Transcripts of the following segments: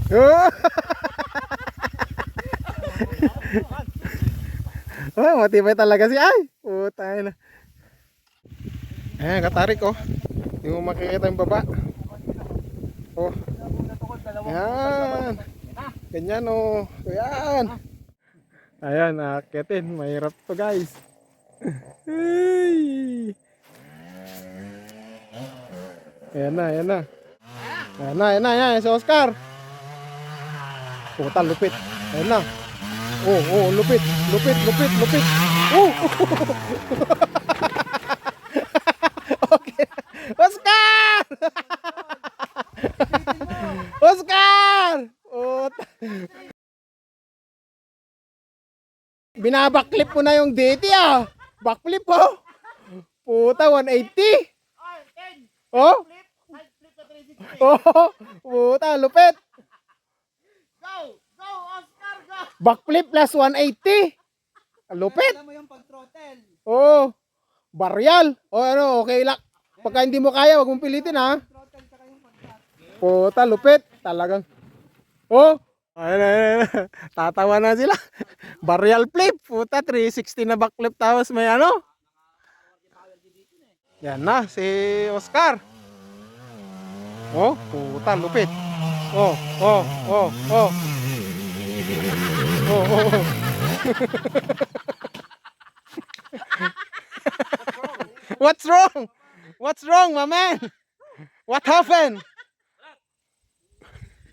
Oh, oh, matibay talaga si ay. Putay na. Ayan, katarik oh. Hindi mo makikita yung baba. Oh. Ayan. Ganyan oh. Ayan. Ayan, akitin. Mahirap to guys. Ay. Ayan na, ayan na. Ayan na, ayan na, ayan na. Si Oscar. Puta, lupit. Ayan na. Oh, oh, lupit. Lupit, lupit, lupit. Oh! Okay. Oscar! Oscar! Puta. Binabackflip mo na yung DT ah. Backflip oh. Puta, 180. Oh? Oh, puta, lupit. Go! Go, Oscar, go! Backflip plus 180. Lupit. Alam mo yung pag-throttle. Oh, barrial. Oh, ano, okay lang. Pagka hindi mo kaya, wag mong pilitin ha. Throttle tsaka yung pag-throttle. Puta, lupit. Talagang. Oh, ayun, ayun, ayun. Tatawa na sila. Barrial flip. Puta, 360 na backflip tapos may ano. Yan na, si Oscar. Oh, puta, lupit. Oh, oh, oh, oh. Oh, oh, oh. What's wrong? What's wrong, my man? What happened?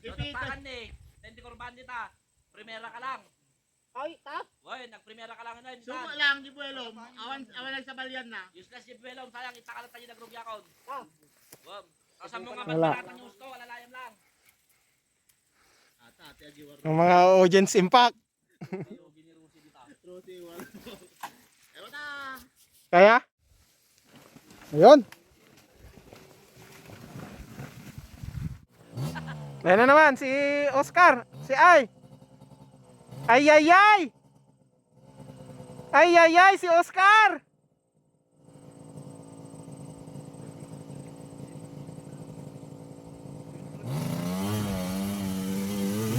Takan ni, hindi korban dita. Primera ka lang. Ay, tap! Woy, nagprimera ka lang na yun. Sumo lang, di buwelo. Awan nagsabalyan na. Useless yung buwelom, sayang, itaka lang tayo nagrugya ko. Ah. Wag. Kasama mo nga Wala. magbaratan yung gusto, wala layam lang. Ang mga audience impact. Ewan na! Kaya? Ayun. Ayan na naman si Oscar. Si Ay. Ay ay ay. Ay ay ay si Oscar.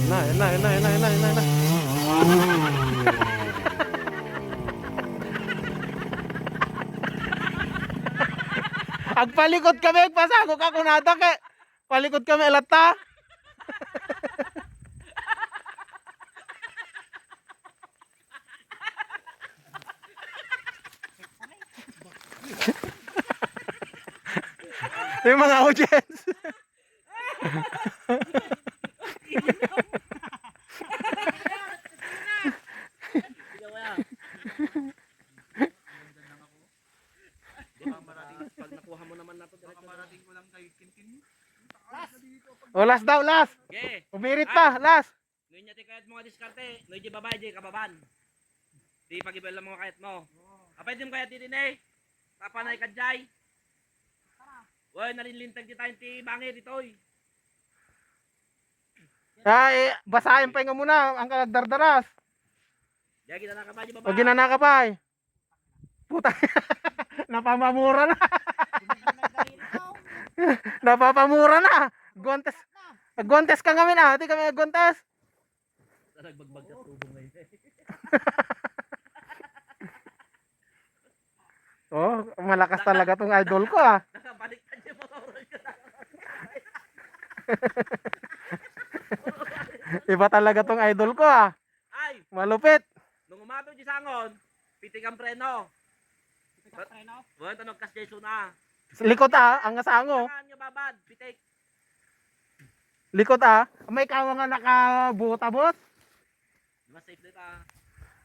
Na, na, na, na, na, na, na. Agpalikod kami, agpasago ka kunada ke. Palikod kami alata. Yung mga audience. Pag nakuha mo naman na to, marating ko lang kay Kinkin. O last daw, last. Okay. Umirit pa, last. Ngayon niya tikayat mga diskarte, ngayon di babay, di kababan. Di pag-ibel lang mga kayat mo. Apay di mo kayat din eh. Tapanay ka jay. Woy, nalinlintag di tayong ti bangir itoy. Ay, basahin pa nga muna ang kalagdardaras. Di kita nakabay di baba. Pag ginana ka pa eh. Puta. Napamamura na. Napapamura na. Gontes. Gontes ka kami na. Hindi kami gontes. Nagbagbag sa tubo ngayon. Oh, malakas talaga tong idol ko ah. Nakabaliktad yung mga oras ko. Iba talaga tong idol ko ah. Ay, Malupit. nung umato di sangon, pitik ang preno. Woy, tanog kas Jason na. Likot ah, ang asango. Saan nyo babad, pitik. Likot ah. May kawa nga nakabuta boss. Mas safe dito ah.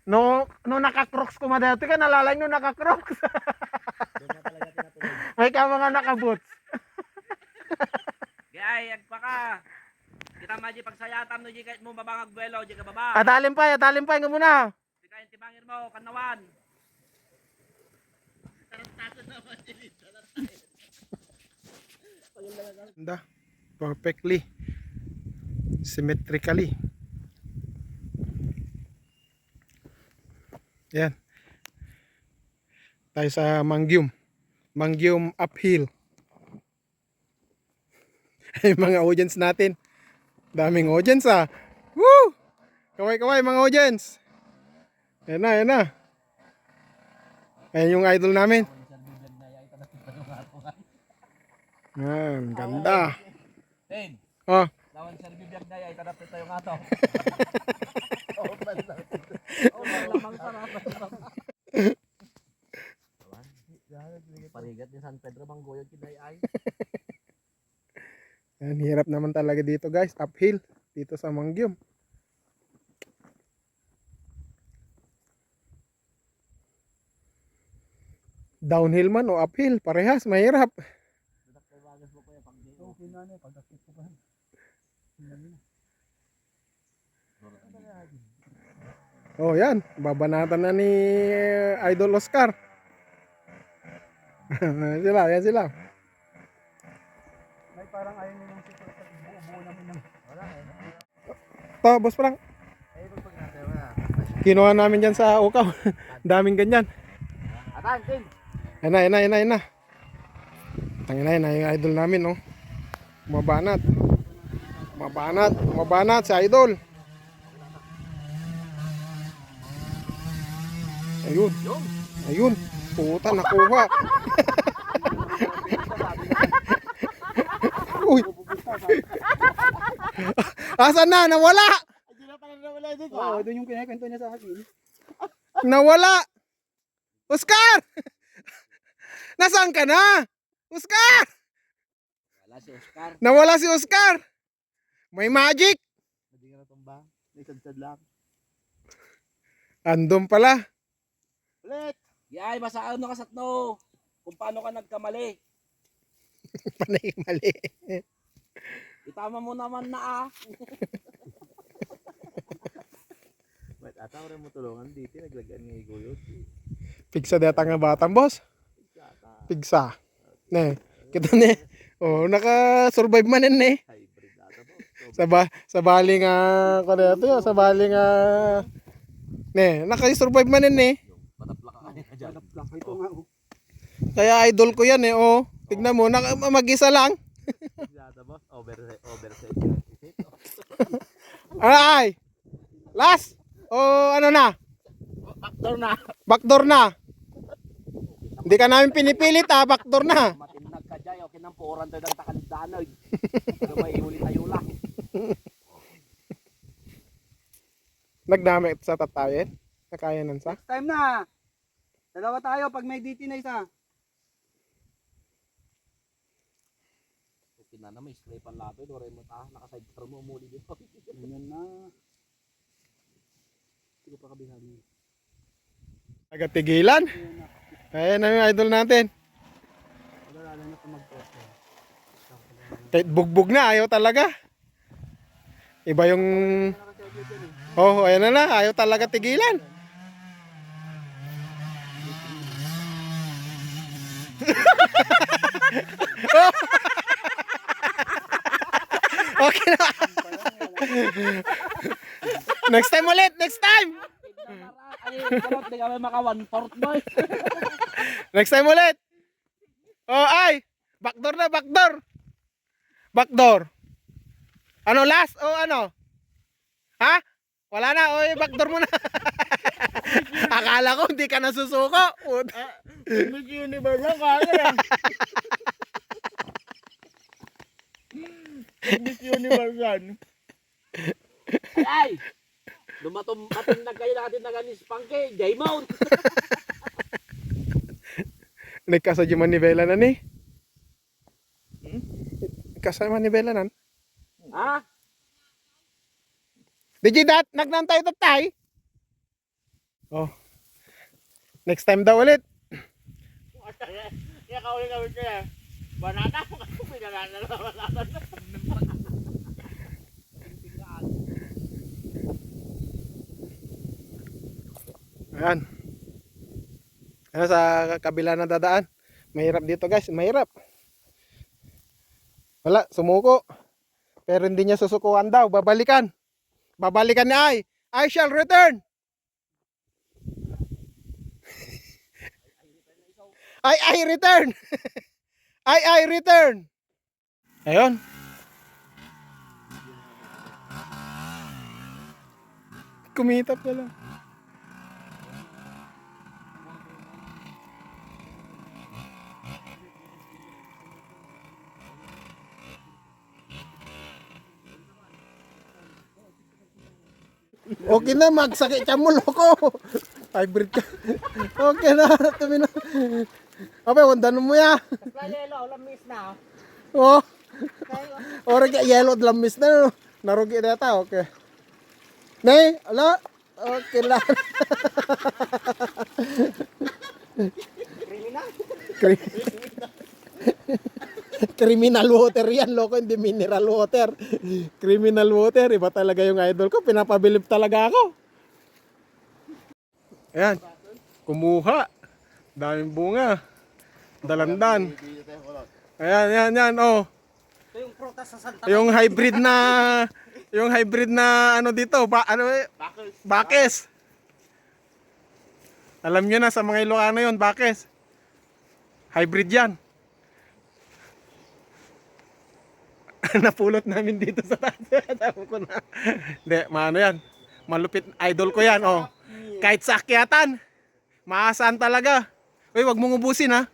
No naka-crocs ko madati ka nalalay no naka-crocs. Doon na talaga tinatuloy. May kawa nga naka-boots. Gay, agpa ka. Kita maji pagsayatan no di kahit mo babangag buwelo, di ka baba. Adalin pa nga muna. Di kahit tibangir mo, kanawan. Ganda. Perfectly. Symmetrically. Yan. Tayo sa Mangyum. Mangyum uphill. Ay mga audience natin. Daming audience ah. Woo! Kaway-kaway mga audience. Yan na, yan na. Ayan yung idol namin. Yan, ganda. Ten, Oh, lawan sa bibiyag na ay tanap tayo nga to. Parigat ni San Pedro Manggoyod kiday ay. yan, hirap naman talaga dito guys. Uphill. Dito sa Mangyum. Downhill man o uphill. Parehas, mahirap. Oh, yan. Babanatan na ni Idol Oscar. Sila, yan sila. May parang ayaw nilang super sa buo namin ng... Wala eh. To, boss Frank. Kinuha namin dyan sa Ukaw. Daming ganyan. Atan, Tin! Yan na, yan na, yan na, yan na. Tangina, yan na yung idol namin, no. Mabanat. Mabanat. Mabanat si idol. Ayun. Ayun. Puta, nakuha. Uy. Asan na? Nawala. Hindi na pala nawala dito. Ah. Oo, doon yung kinakwento niya sa akin. Nawala. Oscar! Nasaan ka na? Oscar! Wala si Oscar. Nawala si Oscar. May magic. Hindi ka natumba. May sadsad lang. Andun pala. Ulit! Yay, masaan na ka satno. Kung paano ka nagkamali. Panay mali. Itama mo naman na ah. Wait, ataw rin mo tulungan dito. Naglagyan ng iguyod. Pigsa data nga batang boss. Pigsa. Ne. Kita ne. Oh, naka-survive man yan ne. Hybrid ata po. Sa baling ko dito, sa baling ne, naka-survive man yan ne. Pataplak ka kanina dyan. Ito nga. Kaya idol ko yan eh. Oh, tignan mo, mag-isa lang. Ata boss. Overset. Ay! Last! O ano na? Backdoor na. Backdoor na. Hindi ka namin pinipilit ha, backdoor na. Matinag ka dyan. Okay nang puuran tayo ng takalidanoy. Pero may iulit tayo lang. Nagdamit sa tatayin. Nakaya nun sa. Next time na. Dalawa tayo pag may DT na isa. Okay na may spray pan lato. Dore mo ta. Naka-sidecar mo. Umuli dito. Ganyan na. Hindi ko pa kabihag niya. Nagatigilan. Ayan na yung idol natin. Wala na ito mag-post. Kahit bugbog na, ayaw talaga. Iba yung... Oh, ayan na, ayaw talaga tigilan. Okay na. Next time ulit, next time. Ay, karot. Di kami maka 1/4 boy. Next time ulit. Oh, ay. Backdoor na, backdoor. Backdoor. Ano, last? O ano? Ha? Wala na. O, backdoor mo na. Akala ko hindi ka nasusuko. Miss Universe lang kaya. Miss Universe yan. Ay! Matinag kayo natin na ganis pangke. J-Mount. Nagkasa di manibela na ni. Nagkasa manibela na. Ha? Digidat, nagnantay tatay. Oh. Next time daw ulit. Kaya kauli-kauli kaya. Banana mo kasi pinalala na banana. Ayan. Ayan sa kabila na dadaan. Mahirap dito guys, mahirap. Wala, sumuko. Pero hindi niya susukuan daw, babalikan. Babalikan ni Ay. I shall return. I return. I return. Ayun. Kumita pala. Okay na, magsakit ka mo, loko. Hybrid ka. Okay na, tumino. Okay, wandan mo ya. Yelo, lamis na. Oh. Ora ka yellow lamis na no. Narugi na ta, okay. Nay, ala. Okay lang. Kriminal. Criminal water yan, loko, hindi mineral water. Criminal water, iba talaga yung idol ko. Pinapabilib talaga ako. Ayan, kumuha. Daming bunga. Dalandan. Ayan, oh. Ito yung prutas sa Santa. Yung hybrid na ano dito, bakes. Alam nyo na sa mga Ilocano yun, bakes. Hybrid yan. Napulot namin dito sa taas. Sabi ko na. Hindi, maano yan. Malupit idol ko yan, oh. Kahit sa akyatan, maasahan talaga. Uy, wag mong ubusin ha.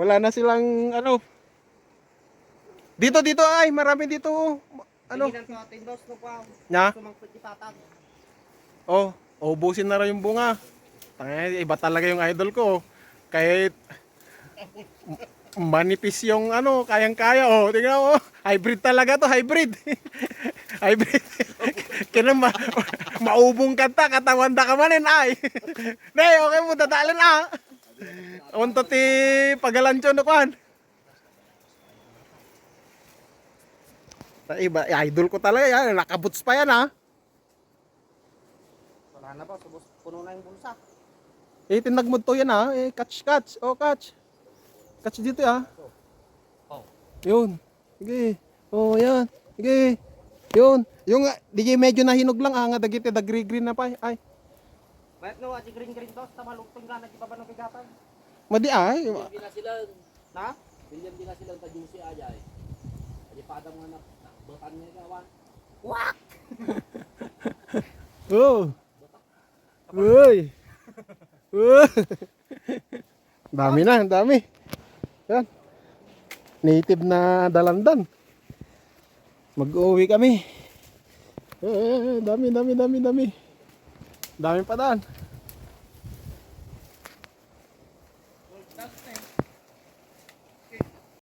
Wala na silang ano. Dito ay, marami dito. Ano? Nya? Oh, ubusin na rin yung bunga. Tangina, iba talaga yung idol ko. Kahit manipis yung ano, kayang-kaya. Oh, tingnan mo. Hybrid talaga to, hybrid. Hybrid. Kaya maubong kanta, katawanda ka manin ay. Nay, okay mo, dadalin ah. Unto ti pagalancho no kwan. Iba, idol ko talaga yan. Nakabuts pa yan ha. Wala na ba? Puno na yung bulsa. Tinagmod to yan ha. Catch. Oh, catch. Catch dito ha. Oh. Yun. Sige. Oh, yan. Sige. Yun. Yung, di medyo nahinog lang nga dagiti, green na pa. Ay. Bayat no, aji green dos, tama lugtong ka, nagibaba ng bigatan. Madi ay. Hindi na sila, Na? William din na silang tajusi ajay. Hindi pa adam nga botan niya gawan. Wak! Oh. Uy. Dami na, dami. Yan. Native na dalandan. Mag-uwi kami. Dami. Dami pa daan.